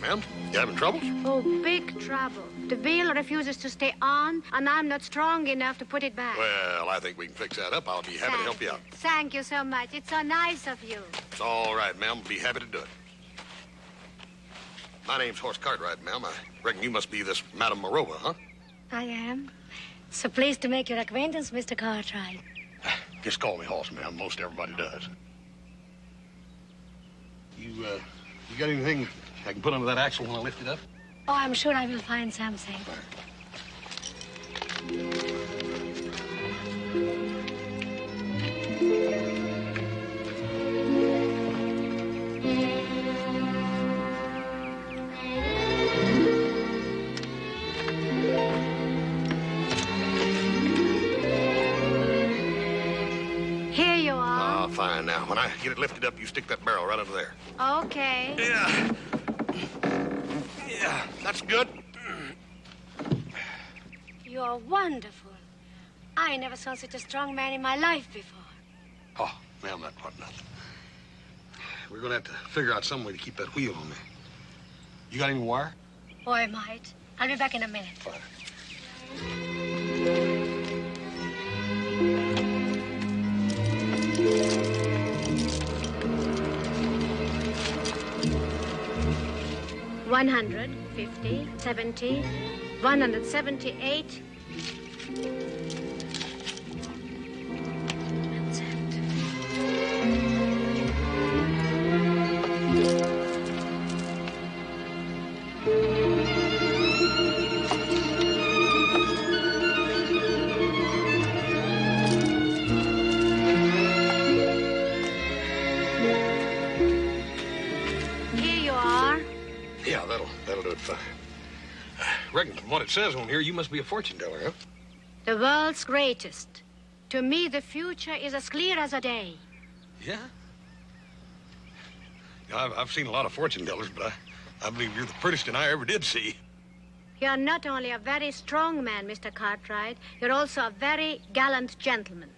ma'am? You having troubles? Oh, big trouble. The wheel refuses to stay on, and I'm not strong enough to put it back. Well, I think we can fix that up. I'll be happy to help you out. Thank you so much. It's so nice of you. It's all right, ma'am. Be happy to do it. My name's Horse Cartwright, ma'am. I reckon you must be this Madame Morova, huh? I am. So pleased to make your acquaintance, Mr. Cartwright. Just call me Horse, ma'am. Most everybody does. You got anything I can put under that axle when I lift it up? Oh, I'm sure I will find something. Here you are. Oh, fine. Now, when I get it lifted up, you stick that barrel right under there. Okay. Yeah. Yeah, that's good. You're wonderful. I never saw such a strong man in my life before. Oh, ma'am, that wasn't nothing. We're going to have to figure out some way to keep that wheel on there. You got any wire? Oh, I might. I'll be back in a minute. Fine. 150, 70, 178. That's Here you are. Yeah, that'll do it fine. Reckon from what it says on here, you must be a fortune teller, huh? The world's greatest. To me, the future is as clear as a day. Yeah? I've seen a lot of fortune tellers, but I believe you're the prettiest one I ever did see. You're not only a very strong man, Mr. Cartwright, you're also a very gallant gentleman.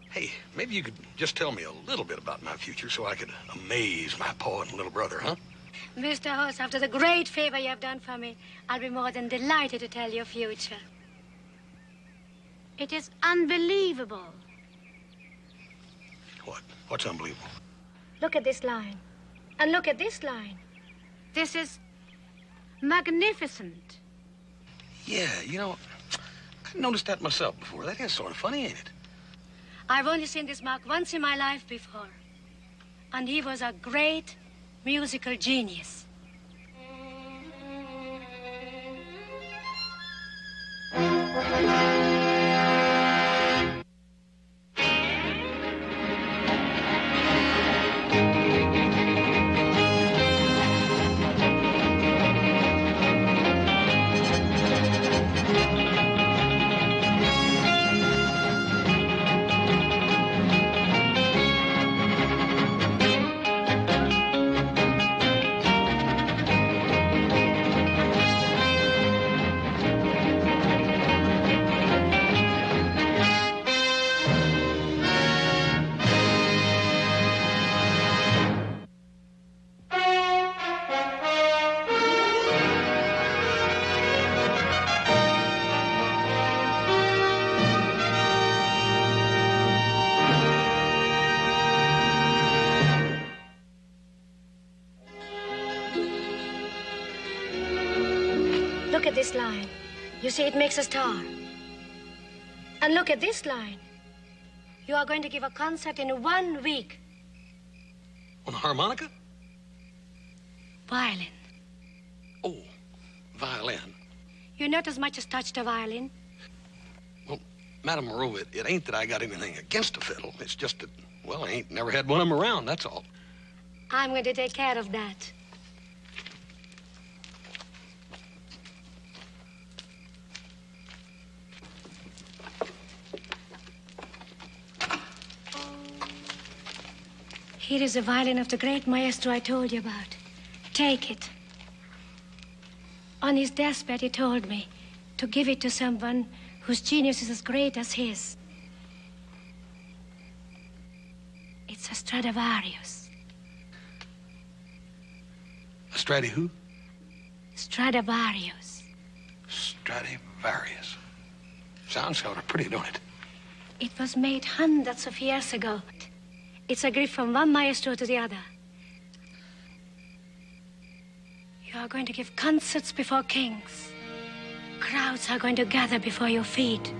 Hey, maybe you could just tell me a little bit about my future so I could amaze my pa and little brother, huh? Mr. Horse, after the great favor you have done for me, I'll be more than delighted to tell your future. It is unbelievable. What? What's unbelievable? Look at this line. And look at this line. This is magnificent. Yeah, you know, I noticed that myself before. That is sort of funny, ain't it? I've only seen this mark once in my life before. And he was a great musical genius. Look at this line. You see, it makes a star. And look at this line. You are going to give a concert in 1 week. On the harmonica? Violin. Oh, violin. You not as much as touched a violin. Well, Madame Morova, it ain't that I got anything against a fiddle. It's just that, well, I ain't never had one of them around, that's all. I'm going to take care of that. Here is the violin of the great maestro I told you about. Take it. On his deathbed, he told me to give it to someone whose genius is as great as his. It's a Stradivarius. who? Stradivarius. Stradivarius. Sounds sort of pretty, don't it? It was made hundreds of years ago. It's a gift from one maestro to the other. You are going to give concerts before kings. Crowds are going to gather before your feet.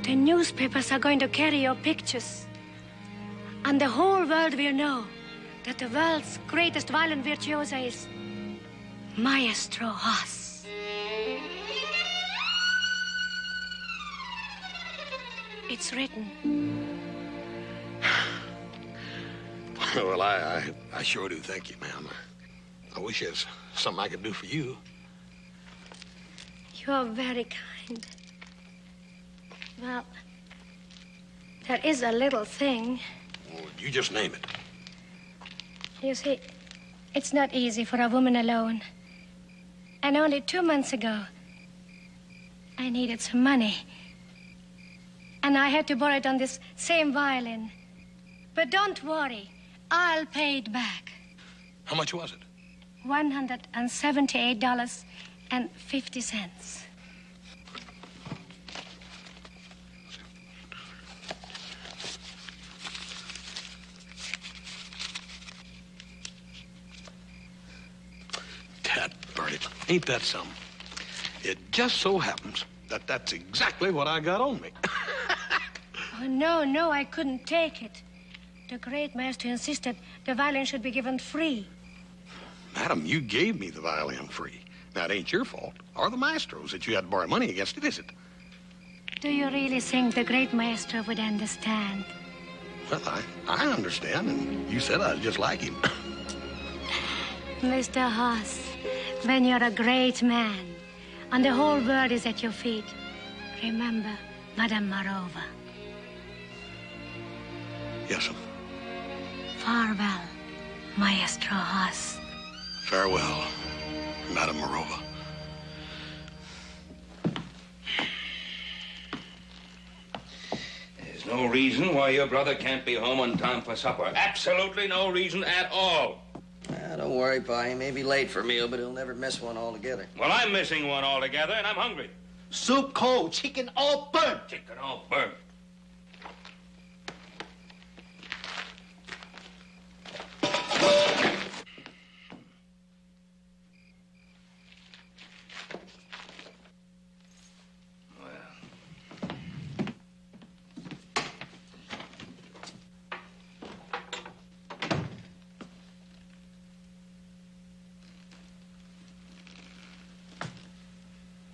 The newspapers are going to carry your pictures. And the whole world will know that the world's greatest violin virtuoso is Maestro Haas. It's written. Well, I sure do thank you, ma'am. I wish there's something I could do for you. You're very kind. Well, there is a little thing. Well, you just name it. You see, it's not easy for a woman alone. And only 2 months ago, I needed some money. And I had to borrow it on this same violin. But don't worry, I'll pay it back. How much was it? $178.50. Dad, Bertie, ain't that something? It just so happens that that's exactly what I got on me. Oh, no, I couldn't take it. The great master insisted the violin should be given free. Madam, you gave me the violin free. Now, it ain't your fault, or the maestro's, that you had to borrow money against it, is it? Do you really think the great maestro would understand? Well, I understand, and you said I was just like him. Mr. Haas, when you're a great man, and the whole world is at your feet, remember Madame Marova. Yes, ma'am. Farewell, Maestro Haas. Farewell, Madame Marova. There's no reason why your brother can't be home on time for supper. Absolutely no reason at all. Don't worry, Pa. He may be late for a meal, but he'll never miss one altogether. Well, I'm missing one altogether, and I'm hungry. Soup cold, chicken all burnt. Chicken all burnt.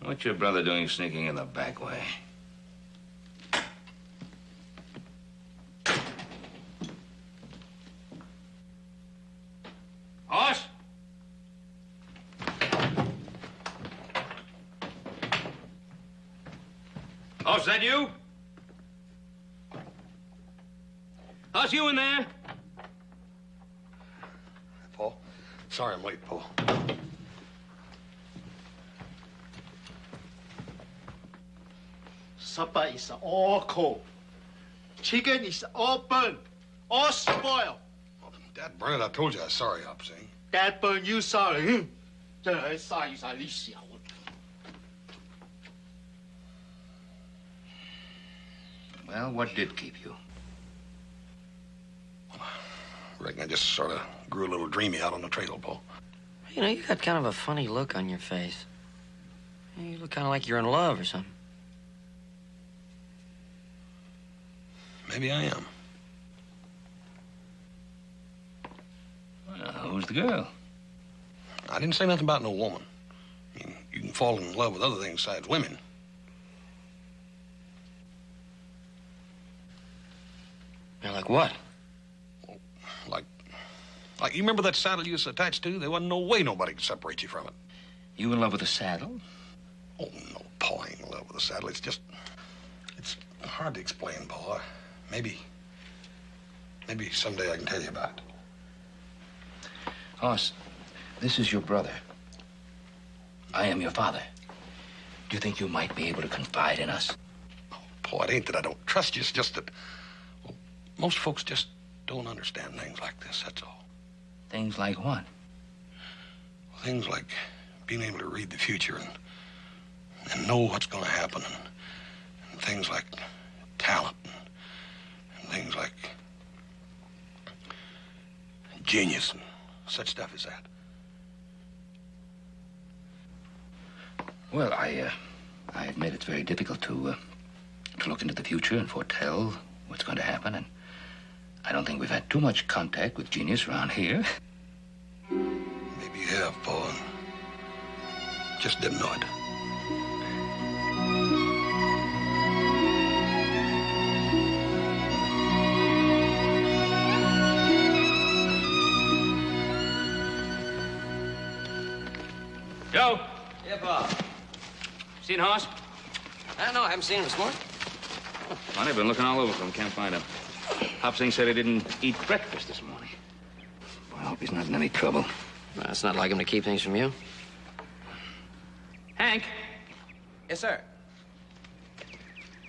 What's your brother doing sneaking in the back way? Hoss? Hoss, is that you? Hoss, you in there? Paul, sorry I'm late, Paul. Supper is all cold. Chicken is all burnt, all spoiled. Well, Dad, Bernard, I told you I was sorry, Hopsy. Dad burn you sorry. 真係嘥晒啲時候。Well, what did keep you? I reckon I just sort of grew a little dreamy out on the trail, Paul. You know, you got kind of a funny look on your face. You look kind of like you're in love or something. Maybe I am. Well, who's the girl? I didn't say nothing about no woman. I mean, you can fall in love with other things besides women. Yeah, like what? Well, like you remember that saddle you was attached to? There wasn't no way nobody could separate you from it. You in love with a saddle? Oh, no, Paul, I ain't in love with the saddle. It's hard to explain, Paul. Maybe someday I can tell you about it. Hoss, this is your brother. I am your father. Do you think you might be able to confide in us? Oh, Paul, it ain't that I don't trust you. It's just that, well, most folks just don't understand things like this, that's all. Things like what? Things like being able to read the future and know what's going to happen, and things like talent, and things like genius and such stuff as that. Well, I admit it's very difficult to look into the future and foretell what's going to happen, and I don't think we've had too much contact with genius around here. Maybe you have, Paul, and just didn't know it. Joe, Yeah, Bob. seen Hoss? No, I haven't seen him this morning. Well, I've been looking all over for him. Can't find him. Hopsing said he didn't eat breakfast this morning. Well, I hope he's not in any trouble. Well, it's not like him to keep things from you. Hank. Yes, sir.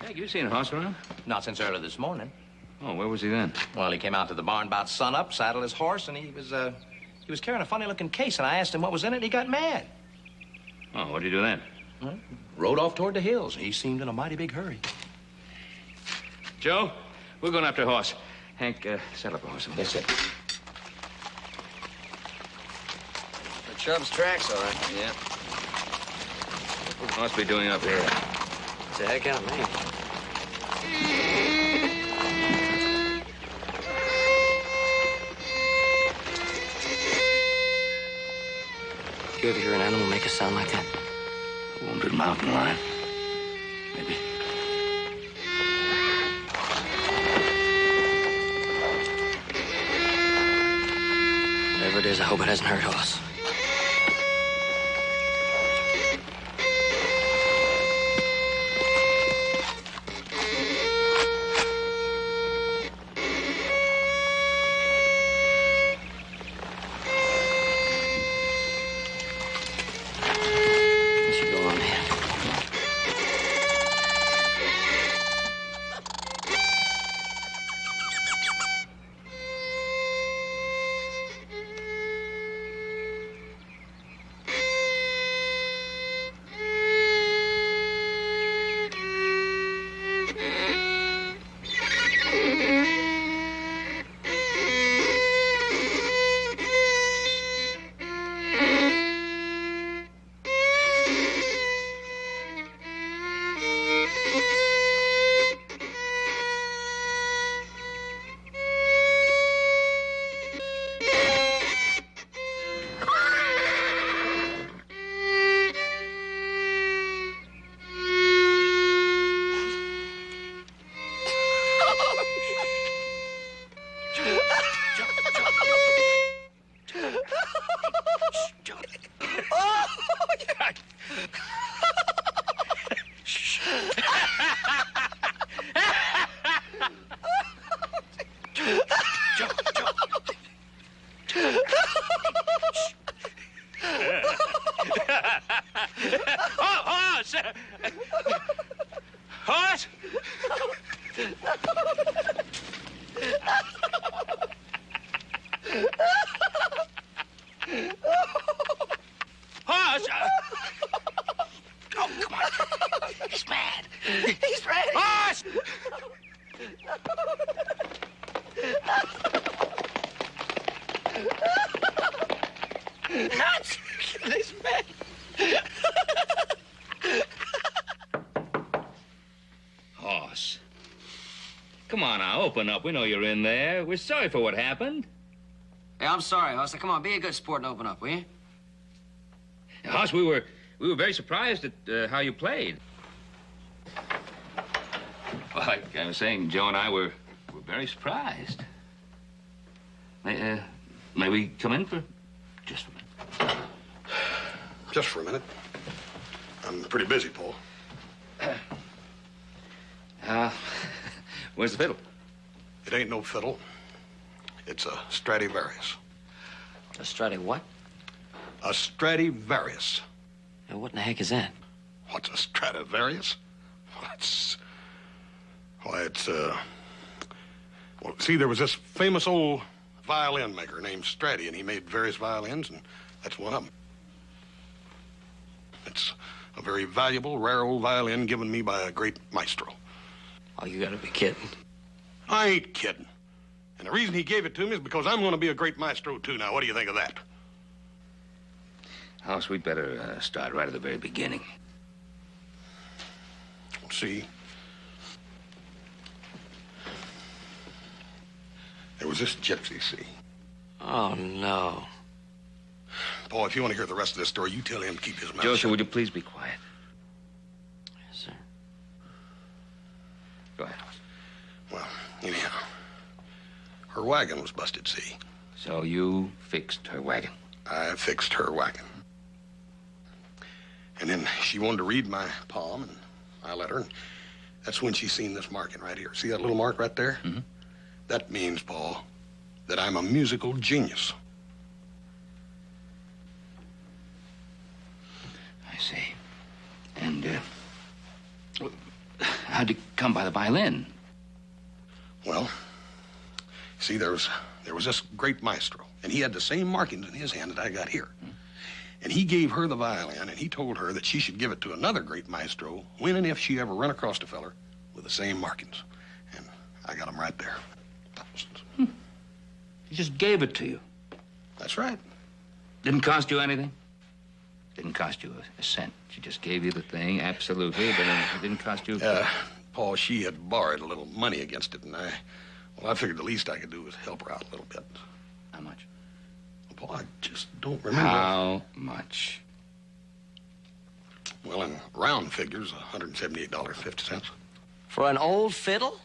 Hank, you seen Hoss around? Not since early this morning. Oh, where was he then? Well, he came out to the barn about sunup, saddled his horse, and he was carrying a funny-looking case, and I asked him what was in it, and he got mad. Oh, what'd he do then? Well, rode off toward the hills. He seemed in a mighty big hurry. Joe, we're going after Hoss. Hank, saddle up a horse. Yes, sir. The Chubb's tracks, all right. Yeah. What's Hoss be doing up here? It's a heck out of me. You ever hear an animal make a sound like that? A wounded mountain lion. Maybe. Whatever it is, I hope it hasn't hurt Hoss. You should go on ahead. Hoss! Hoss! Hoss! Oh, come on. He's mad. He's ready. Hoss! Nuts! He's mad. Hoss. Come on now, open up. We know you're in there. We're sorry for what happened. Hey, I'm sorry, Hoss. Now, come on, be a good sport and open up, will you? Hoss, we were very surprised at how you played. Well, like I was saying, Joe and I were very surprised. May we come in for just a minute? Just for a minute. I'm pretty busy, Paul. Where's the fiddle? It ain't no fiddle. It's a Stradivarius. A Strati what? A Stradivarius. Now, what in the heck is that? What's a Stradivarius? Well, see, there was this famous old violin maker named Strati, and he made various violins, and that's one of them. A very valuable, rare old violin given me by a great maestro. Oh, you gotta be kidding. I ain't kidding. And the reason he gave it to me is because I'm going to be a great maestro, too. Now, what do you think of that? House, we'd better start right at the very beginning. See, there was this gypsy, see. Oh, no. Paul, if you want to hear the rest of this story, you tell him to keep his mouth Joseph, shut. would you please be quiet? Yes, sir. Go ahead, House. Well, anyhow, her wagon was busted, see. So you fixed her wagon? I fixed her wagon. And then she wanted to read my palm, and I let her. And that's when she seen this marking right here. See that little mark right there? Mm-hmm. That means, Paul, that I'm a musical genius. I see. And, how'd you come by the violin? Well, see, there was this great maestro, and he had the same markings in his hand that I got here. And he gave her the violin, and he told her that she should give it to another great maestro when and if she ever run across a feller with the same markings. And I got them right there. Thousands. He just gave it to you. That's right. Didn't cost you anything? Didn't cost you a cent. She just gave you the thing, absolutely, but it didn't cost you... Paul, she had borrowed a little money against it, and I figured the least I could do was help her out a little bit. How much? Paul, I just don't remember. How much? Well, in round figures, $178.50. For an old fiddle?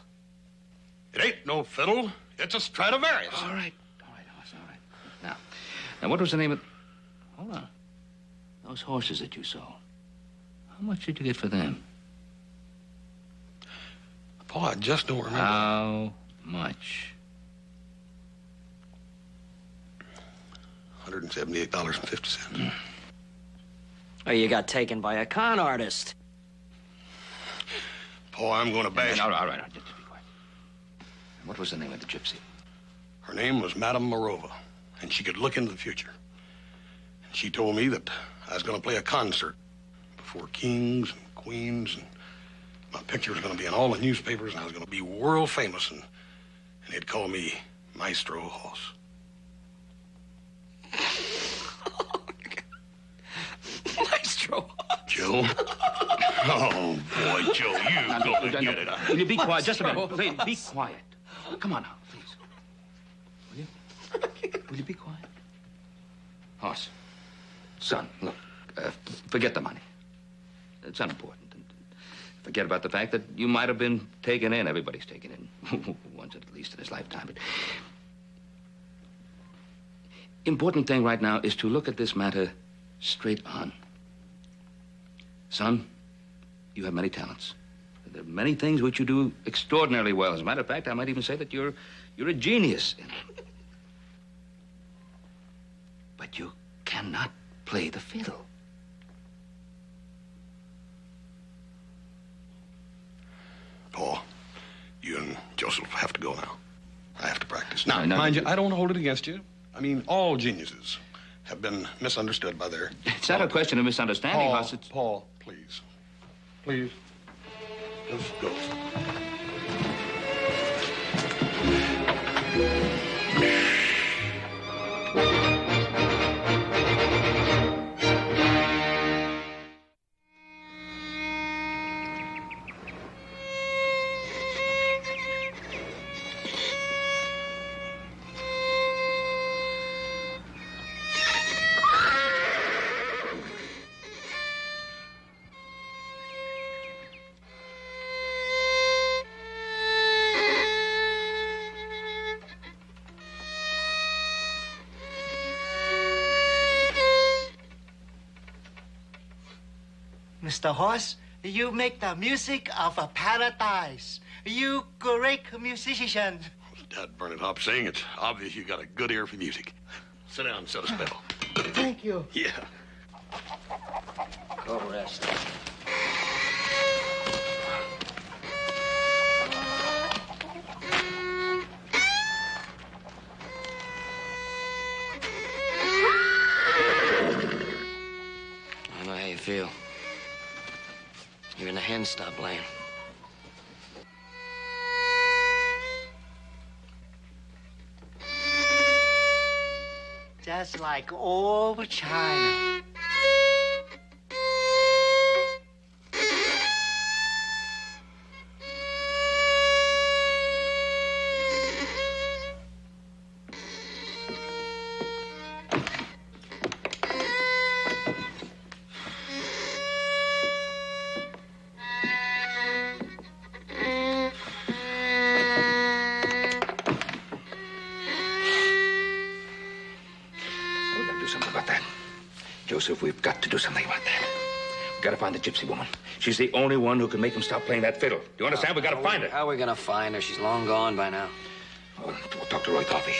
It ain't no fiddle. It's a Stradivarius. All right, Hoss, all right. Now, what was the name of... Hold on. Those horses that you sold. How much did you get for them? Paul, I just don't remember. How much? $178.50. Oh, you got taken by a con artist. Paul, I'm going to bash... All right. Just be quiet. And what was the name of the gypsy? Her name was Madame Morova, and she could look into the future. And she told me that I was going to play a concert before kings and queens, and my picture was going to be in all the newspapers, and I was going to be world famous, and they'd call me Maestro Hoss. Maestro. Joe? Oh, boy, Joe, you go get it. Will you be quiet just a minute? Please, be quiet. Come on now, please. Will you? Will you be quiet? Hoss, son, look, forget the money. It's unimportant. Forget about the fact that you might have been taken in. Everybody's taken in once at least in his lifetime. But important thing right now is to look at this matter straight on. Son, you have many talents. There are many things which you do extraordinarily well. As a matter of fact, I might even say that you're a genius in it. But you cannot play the fiddle. Paul, you and Joseph have to go now. I have to practice. Now, No, mind you, I don't hold it against you. I mean, all geniuses have been misunderstood by their... It's not a question of misunderstanding, Paul, Hoss. Paul, please. Please. Just go. Mr. Hoss, you make the music of a paradise. You great musician. Dad, burn it up, saying it's obvious you got a good ear for music. Sit down and set a spell. Thank you. Yeah. Go rest. I know how you feel. You're in the hand stop lane. Just like old China. We've got to do something about that. Joseph, we've got to do something about that. We've got to find the gypsy woman. She's the only one who can make him stop playing that fiddle. Do you understand? We've got to find her. How are we gonna find her? She's long gone by now. Oh, we'll talk to Roy Coffey.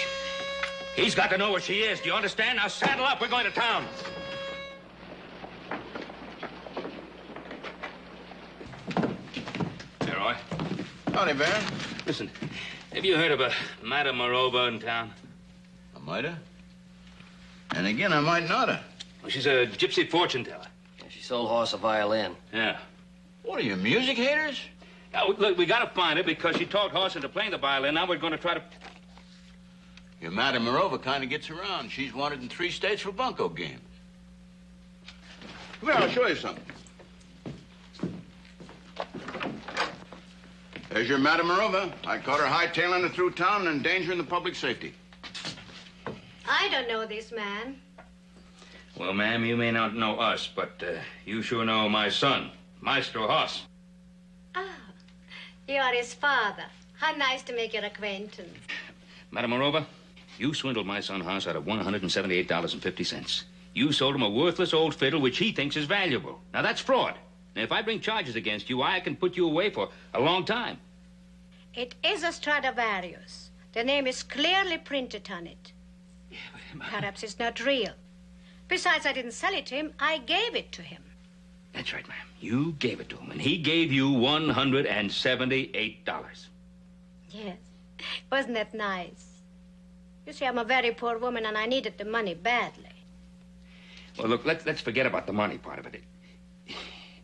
He's got to know where she is. Do you understand? Now saddle up. We're going to town. Hey, Roy. Howdy, Baron. Listen, have you heard of a Madame Morova in town? I might have. And again, I might not have. Well, she's a gypsy fortune teller. Yeah, she sold Hoss a violin. Yeah. What are you, music haters? Now, look, we got to find her because she talked Hoss into playing the violin. Now we're going to try to... Your Madame Morova kind of gets around. She's wanted in 3 states for bunco games. Come here, I'll show you something. There's your Madame Morova. I caught her hightailing it through town and endangering the public safety. I don't know this man. Well, ma'am, you may not know us, but you sure know my son, Maestro Hoss. Ah, you are his father. How nice to make your acquaintance. Madame Morova, you swindled my son Hoss out of $178.50. You sold him a worthless old fiddle which he thinks is valuable. Now, that's fraud. Now, if I bring charges against you, I can put you away for a long time. It is a Stradivarius. The name is clearly printed on it. Perhaps it's not real. Besides, I didn't sell it to him. I gave it to him. That's right, ma'am. You gave it to him, and he gave you $178. Yes. Wasn't that nice? You see, I'm a very poor woman, and I needed the money badly. Well, look, let's forget about the money part of it.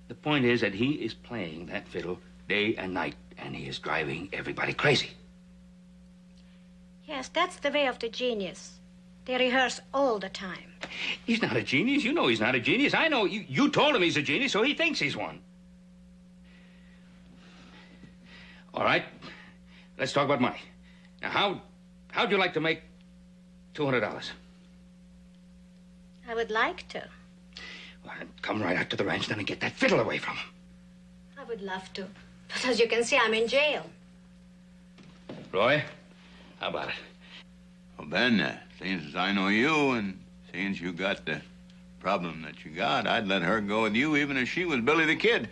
The point is that he is playing that fiddle day and night, and he is driving everybody crazy. Yes, that's the way of the genius. They rehearse all the time. He's not a genius. You know he's not a genius. I know. You told him he's a genius, so he thinks he's one. All right. Let's talk about money. Now, how'd you like to make $200? I would like to. Well, then come right out to the ranch then and get that fiddle away from him. I would love to. But as you can see, I'm in jail. Roy, how about it? Well, Ben, seeing as I know you and seeing as you got the problem that you got, I'd let her go with you even if she was Billy the Kid.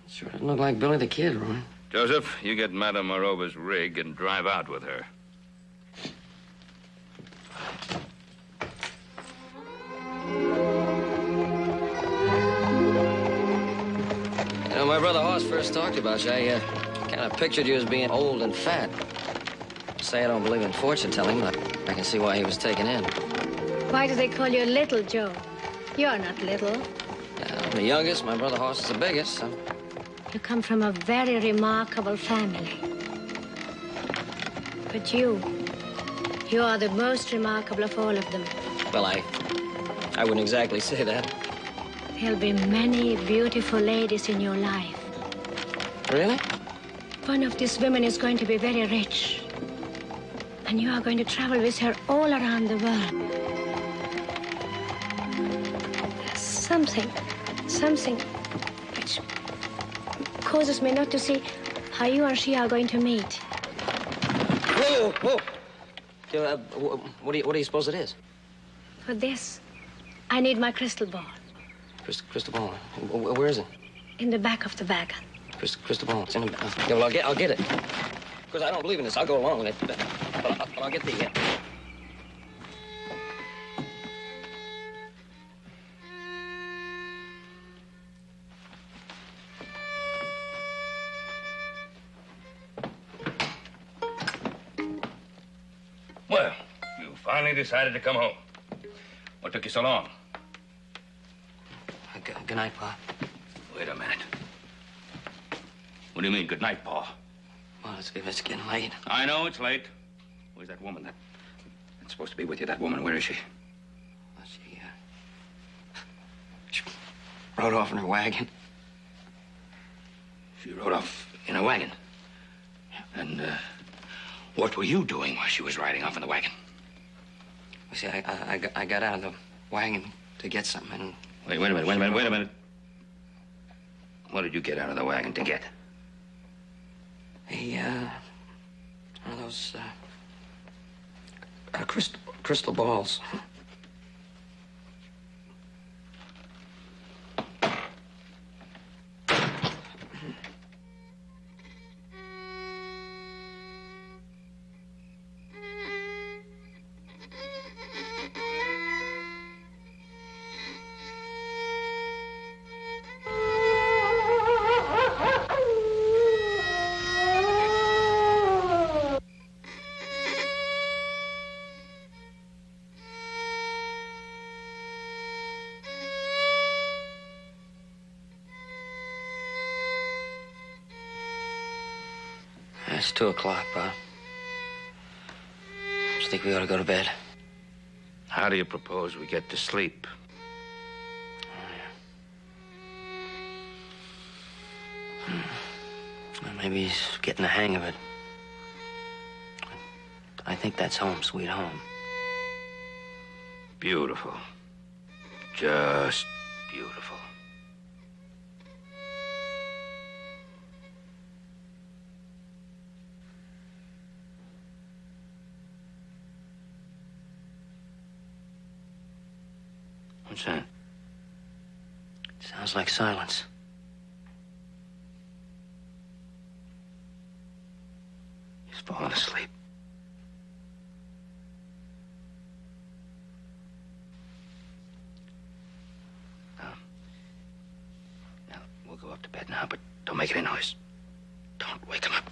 Sure doesn't look like Billy the Kid, Roy. Joseph, you get Madame Morova's rig and drive out with her. You know, my brother Hoss first talked about you. I kind of pictured you as being old and fat. Say I don't believe in fortune telling, but I can see why he was taken in. Why do they call you Little Joe? You're not little. I'm the youngest. My brother Hoss is the biggest, so... You come from a very remarkable family. But you are the most remarkable of all of them. Well, I wouldn't exactly say that. There'll be many beautiful ladies in your life. Really? One of these women is going to be very rich. And you are going to travel with her all around the world. There's something which causes me not to see how you and she are going to meet. Whoa, whoa! What do you suppose it is? For this, I need my crystal ball. Crystal ball. Where is it? In the back of the wagon. Crystal ball. It's in the back. Yeah, well, I'll get it. Because I don't believe in this. I'll go along with it. But I'll get the... Well, you finally decided to come home. What took you so long? Good night, Pa. Wait a minute. What do you mean, good night, Pa? Well, it's getting late. I know it's late. Where's that woman that's supposed to be with you? That woman, where is she? Well, she rode off in her wagon. She rode off in a wagon. And, what were you doing while she was riding off in the wagon? You see, I got out of the wagon to get something, and... Wait a minute. What did you get out of the wagon to get? One of those, crystal balls. It's 2 o'clock, Pa. Just think we ought to go to bed. How do you propose we get to sleep? Well, maybe he's getting the hang of it. I think that's home, sweet home. Beautiful. Just beautiful. What's that? Sounds like silence. He's fallen asleep. Now, we'll go up to bed now, but don't make any noise. Don't wake him up.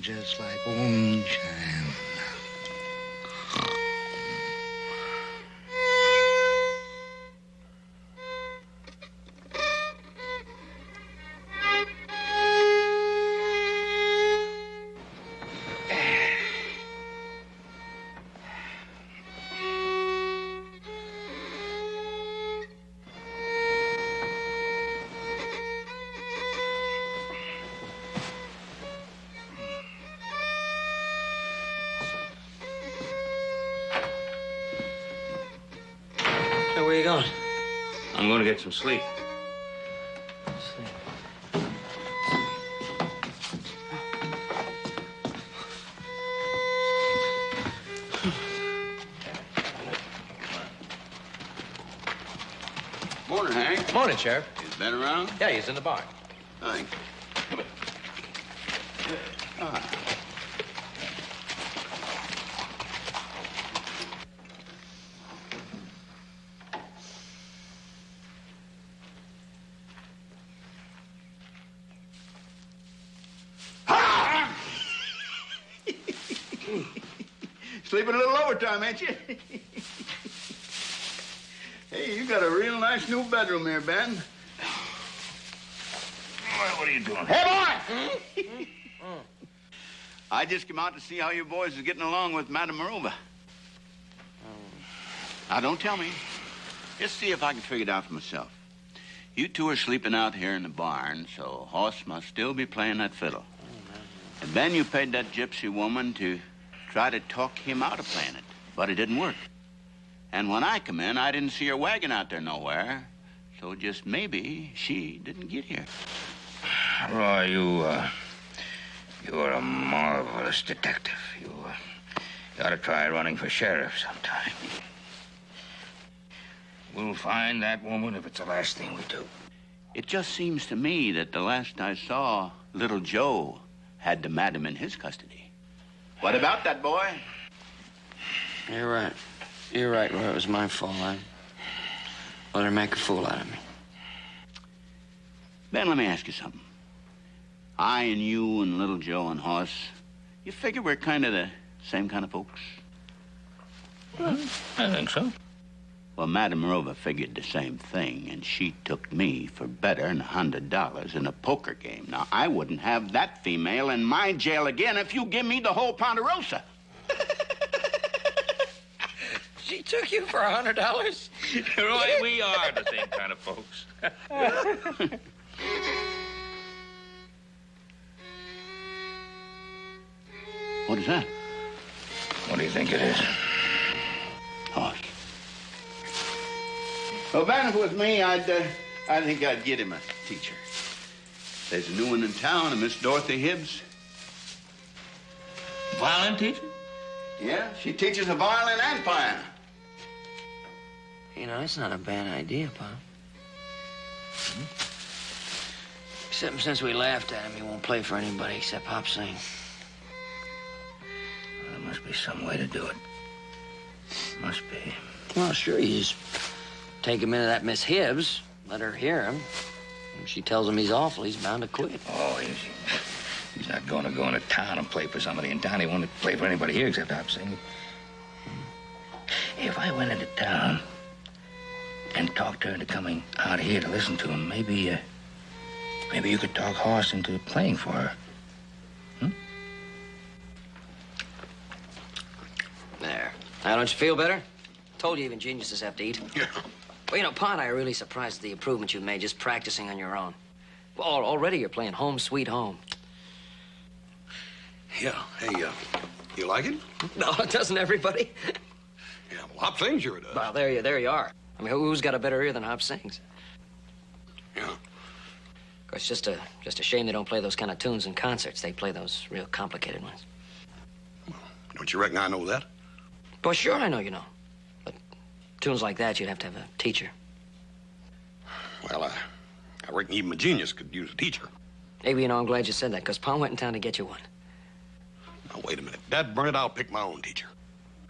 Just like moonshine. Where are you going? I'm going to get some sleep. Morning, Hank. Morning, Sheriff. Is Ben around? Yeah, he's in the barn. Thanks. Come here. Sleeping a little overtime, ain't you? Hey, you got a real nice new bedroom here, Ben. What are you doing? Hey, boy! I just came out to see how you boys is getting along with Madame Maruba. Now, don't tell me. Just see if I can figure it out for myself. You two are sleeping out here in the barn, so Hoss must still be playing that fiddle. And then you paid that gypsy woman to try to talk him out of playing it, but it didn't work. And when I come in, I didn't see her wagon out there nowhere. So just maybe she didn't get here. Roy, you are a marvelous detective. You ought to try running for sheriff sometime. We'll find that woman if it's the last thing we do. It just seems to me that the last I saw, little Joe had the madam in his custody. What about that boy? You're right. You're right, Roy. It was my fault. I let her make a fool out of me. Ben, let me ask you something. I and you and little Joe and Hoss, you figure we're kind of the same kind of folks? Well, I think so. Well, Madam Rova figured the same thing, and she took me for better than $100 in a poker game. Now, I wouldn't have that female in my jail again if you give me the whole Ponderosa. She took you for $100? Roy, we are the same kind of folks. What is that? What do you think it is? Hoss. Well, Ben, if it was me, I think I'd get him a teacher. There's a new one in town, a Miss Dorothy Hibbs. Violin teacher? Yeah, she teaches the violin and piano. You know, that's not a bad idea, Pop. Except since we laughed at him, he won't play for anybody except Pop sing. Well, there must be some way to do it. Must be. Well, sure, you just take him into that Miss Hibbs, let her hear him. If she tells him he's awful, he's bound to quit. Oh, he's not going to go into town and play for somebody in town. He won't play for anybody here except Hop sing. If I went into town and talked her into coming out here to listen to him, maybe you could talk Hoss into playing for her. There. Now, don't you feel better? Told you even geniuses have to eat. Yeah. Well, you know, Pa and I are really surprised at the improvement you've made just practicing on your own. Well, already you're playing Home Sweet Home. Yeah. Hey, you like it? No, doesn't everybody? Yeah, well, Hop sings sure does. Well, there you are. I mean, who's got a better ear than Hop sings? Yeah. Of course, just a shame they don't play those kind of tunes in concerts. They play those real complicated ones. Don't you reckon I know that? Well, sure, I know you know. But tunes like that, you'd have to have a teacher. Well, I reckon even a genius could use a teacher. Maybe, you know, I'm glad you said that, because Pa went in town to get you one. Now, wait a minute. Dad, burn it, I'll pick my own teacher.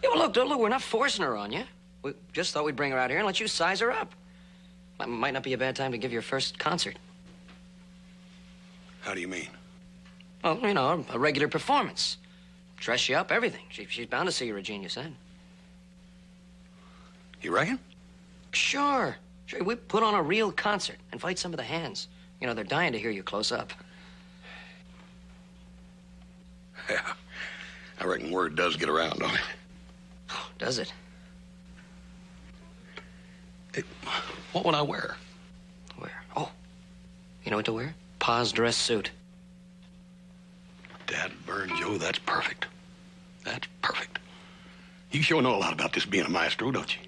Yeah, well, look, we're not forcing her on you. We just thought we'd bring her out here and let you size her up. Might not be a bad time to give your first concert. How do you mean? Oh, you know, a regular performance. Dress you up, everything. She's bound to see you're a genius then. You reckon? Sure. We put on a real concert. Invite some of the hands. You know, they're dying to hear you close up. Yeah. I reckon word does get around, don't it? Does it? Hey, what would I wear? Where? Oh, you know what to wear? Pa's dress suit. Dad, burn, Joe, that's perfect. That's perfect. You sure know a lot about this being a maestro, don't you?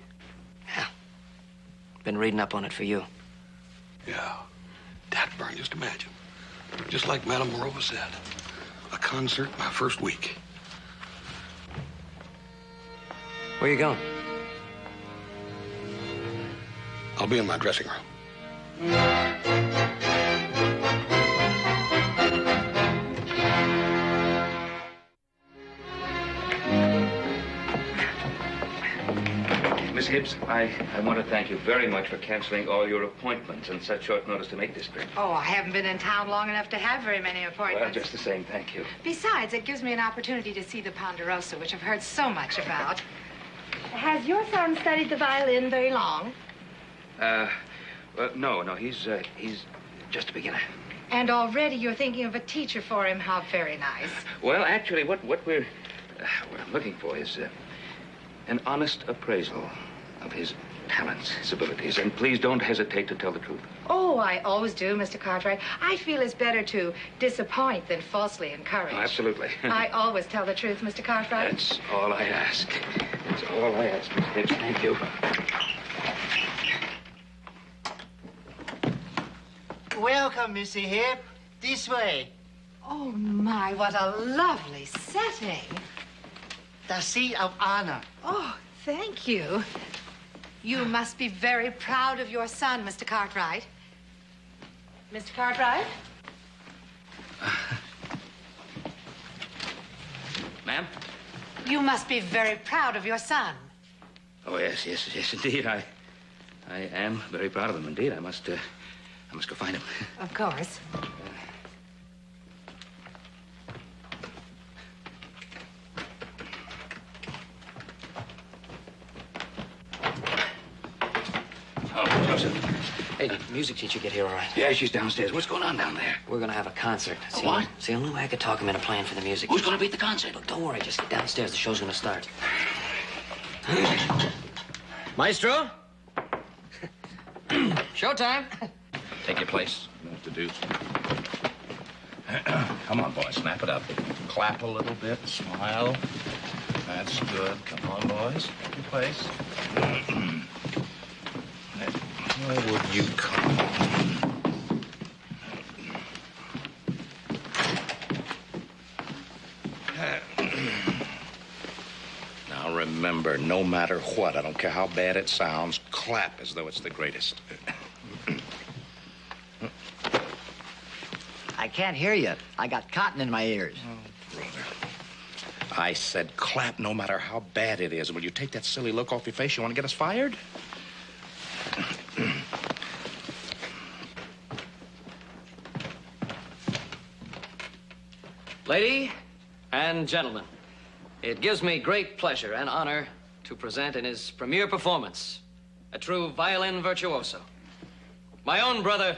Yeah. Been reading up on it for you. Yeah. Dad, burn, just imagine. Just like Madame Morova said. A concert my first week. Where you going? I'll be in my dressing room. Miss Hibbs, I want to thank you very much for canceling all your appointments on such short notice to make this trip. Oh, I haven't been in town long enough to have very many appointments. Well, just the same, thank you. Besides, it gives me an opportunity to see the Ponderosa, which I've heard so much about. Has your son studied the violin very long? No, he's just a beginner. And already you're thinking of a teacher for him. How very nice. Well, actually, what we're looking for is an honest appraisal of his talents, his abilities, and please don't hesitate to tell the truth. Oh, I always do, Mr. Cartwright. I feel it's better to disappoint than falsely encourage. Oh, absolutely. I always tell the truth, Mr. Cartwright. That's all I ask. That's all I ask, Miss Hicks. Thank you. Welcome, Missy Hip. This way. Oh, my, what a lovely setting. The seat of honor. Oh, thank you. You must be very proud of your son, Mr. Cartwright. Mr. Cartwright? Ma'am? You must be very proud of your son. Oh, yes, indeed. I am very proud of him, indeed. I must go find him. Of course. Oh, Joseph. Hey, did the music teacher get here all right? Yeah, she's downstairs. What's going on down there? We're gonna have a concert. See, what? See, the only way I could talk him into playing for the music. Who's going to beat the concert? Look, don't worry. Just get downstairs. The show's gonna start. Maestro? Showtime. Take your place. You know what to do. Come on, boys. Snap it up. Clap a little bit. Smile. That's good. Come on, boys. Take your place. Where would you come? Now remember, no matter what, I don't care how bad it sounds, clap as though it's the greatest. I can't hear you. I got cotton in my ears. Oh, brother. I said clap no matter how bad it is. Will you take that silly look off your face? You want to get us fired? Lady and gentlemen, it gives me great pleasure and honor to present in his premiere performance a true violin virtuoso, my own brother,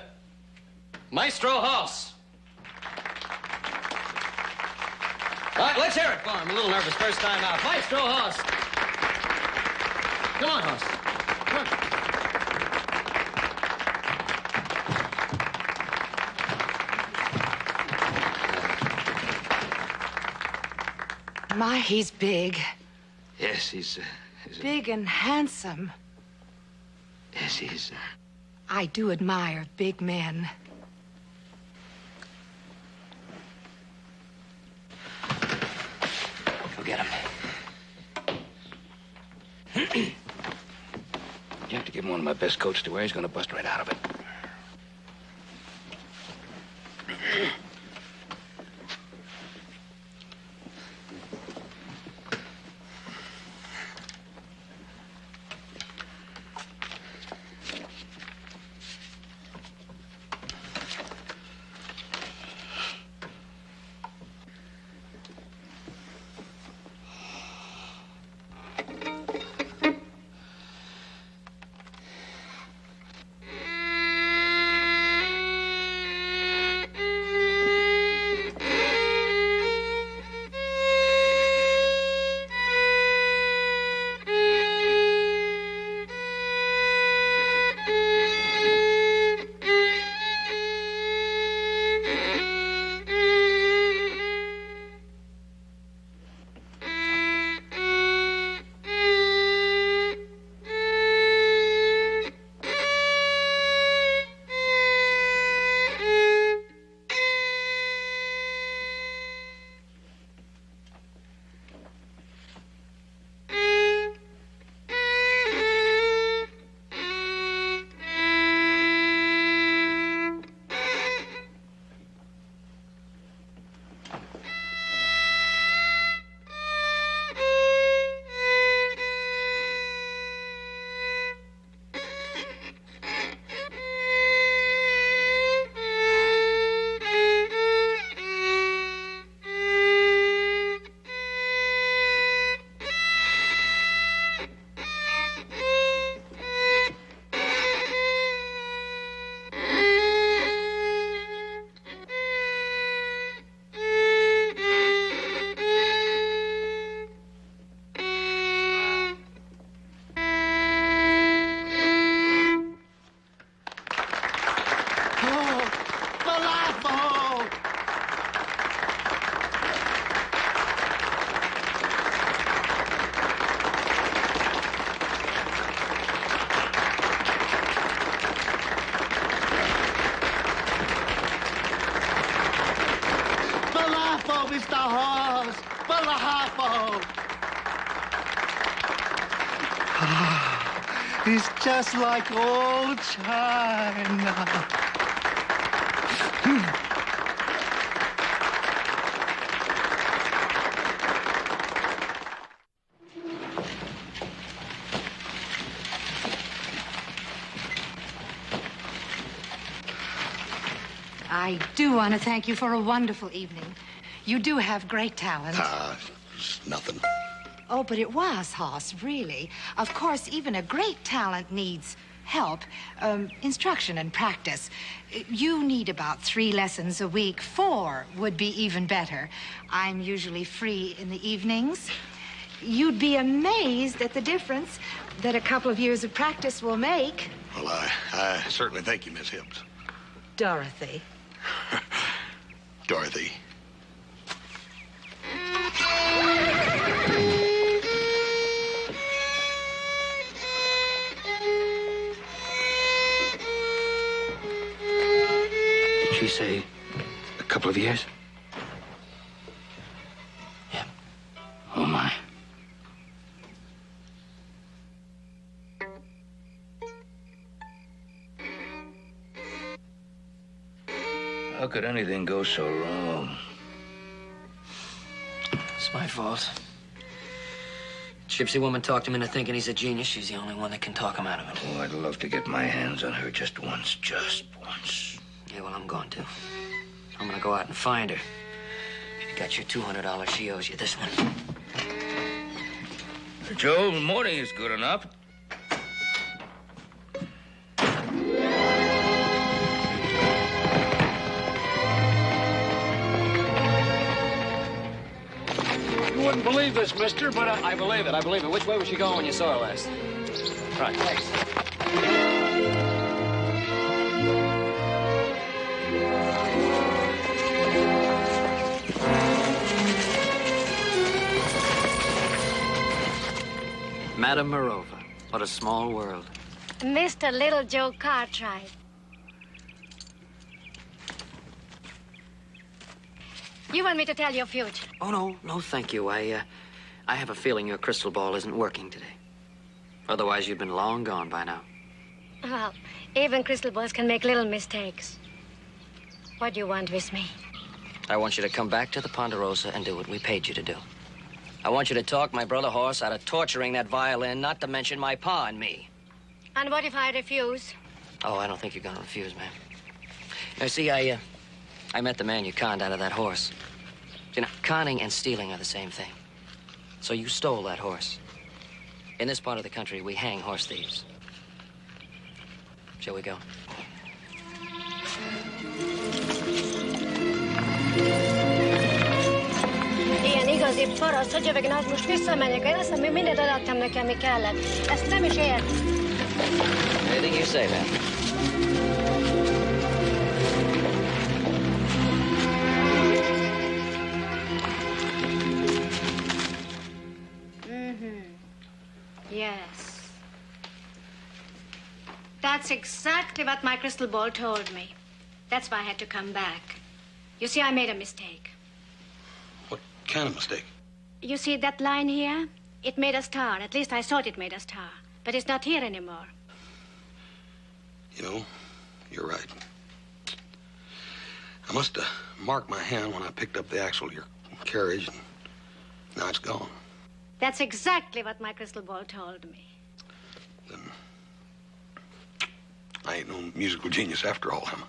Maestro Hoss. All right, let's hear it for him. I'm a little nervous first time out. Maestro Hoss. Come on, Hoss. Come on. My, he's big. Yes, he's Big and handsome. Yes, he's I do admire big men. Go get him. You have to give him one of my best coats to wear. He's going to bust right out of it. Falafel! Falafel, Mr. Horse! Falafel! It's just like old China. I do want to thank you for a wonderful evening. You do have great talent. It's nothing. Oh, but it was, Hoss, really. Of course, even a great talent needs help, instruction and practice. You need about 3 lessons a week. 4 would be even better. I'm usually free in the evenings. You'd be amazed at the difference that a couple of years of practice will make. Well, I certainly thank you, Miss Hibbs. Dorothy. Dorothy. Did she say a couple of years? Yeah. Oh, my. How could anything go so wrong? It's my fault. Gypsy woman talked him into thinking he's a genius. She's the only one that can talk him out of it. Oh, I'd love to get my hands on her just once. Yeah, well, I'm going to. I'm going to go out and find her. You got your $200. She owes you this one. Joe, morning is good enough. You wouldn't believe this, mister, but I believe it. I believe it. Which way was she going when you saw her last? Right, thanks. Madame Morova. What a small world. Mr. Little Joe Cartwright. You want me to tell your future? Oh, no, thank you. I have a feeling your crystal ball isn't working today. Otherwise, you'd been long gone by now. Well, even crystal balls can make little mistakes. What do you want with me? I want you to come back to the Ponderosa and do what we paid you to do. I want you to talk my brother Horace out of torturing that violin, not to mention my pa and me. And what if I refuse? Oh, I don't think you're going to refuse, ma'am. Now, see, I met the man you conned out of that horse. You know, conning and stealing are the same thing. So you stole that horse. In this part of the country, we hang horse thieves. Shall we go? Ilyen igazi paraszt, hogy jövök, az most visszamegyek. Én azt hiszem, mindent adtam nekem, mi kellett. Ezt nem is ért. Anything you say, man. Yes. That's exactly what my crystal ball told me. That's why I had to come back. You see, I made a mistake. What kind of mistake? You see that line here? It made a star. At least I thought it made a star. But it's not here anymore. You know, you're right. I must have marked my hand when I picked up the axle of your carriage, and now it's gone. That's exactly what my crystal ball told me. Then I ain't no musical genius after all, am I?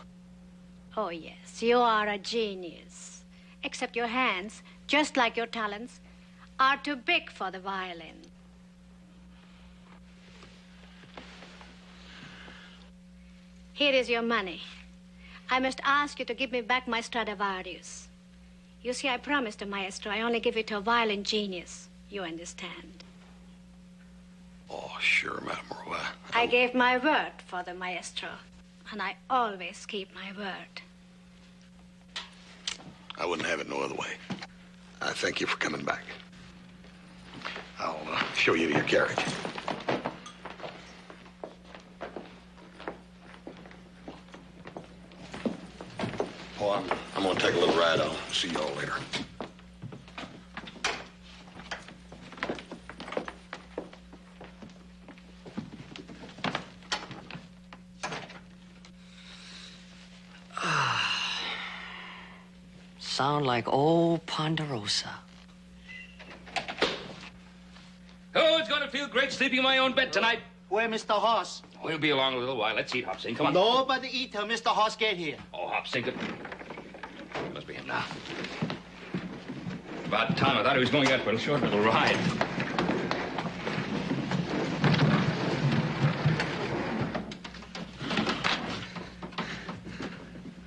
Oh, yes, you are a genius. Except your hands, just like your talents, are too big for the violin. Here is your money. I must ask you to give me back my Stradivarius. You see, I promised the maestro I only give it to a violin genius. You understand? Oh, sure, Madame Morova. I gave my word for the maestro, and I always keep my word. I wouldn't have it no other way. I thank you for coming back. I'll show you to your carriage. Oh, I'm going to take a little ride. I'll see you all later. Sound like old Ponderosa. Oh, it's gonna feel great sleeping in my own bed tonight. Where Mr. Hoss? We'll be along a little while. Let's eat, Hop Sing. Come on. Nobody eat till Mr. Hoss get here. Oh, Hop Sing. Must be him now. About time. I thought he was going out for a short little ride.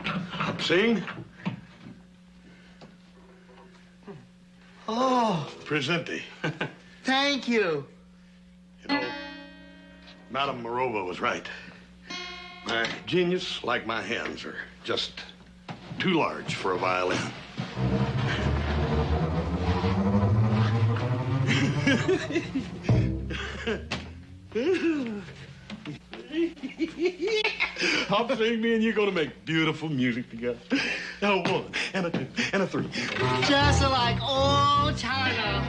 Hop Sing? Oh, Presente. thank you. You know, Madame Morova was right. My genius, like my hands, are just too large for a violin. Hop Sing, me and you're gonna make beautiful music together. A 1 and a 2 and a 3. Just like old China.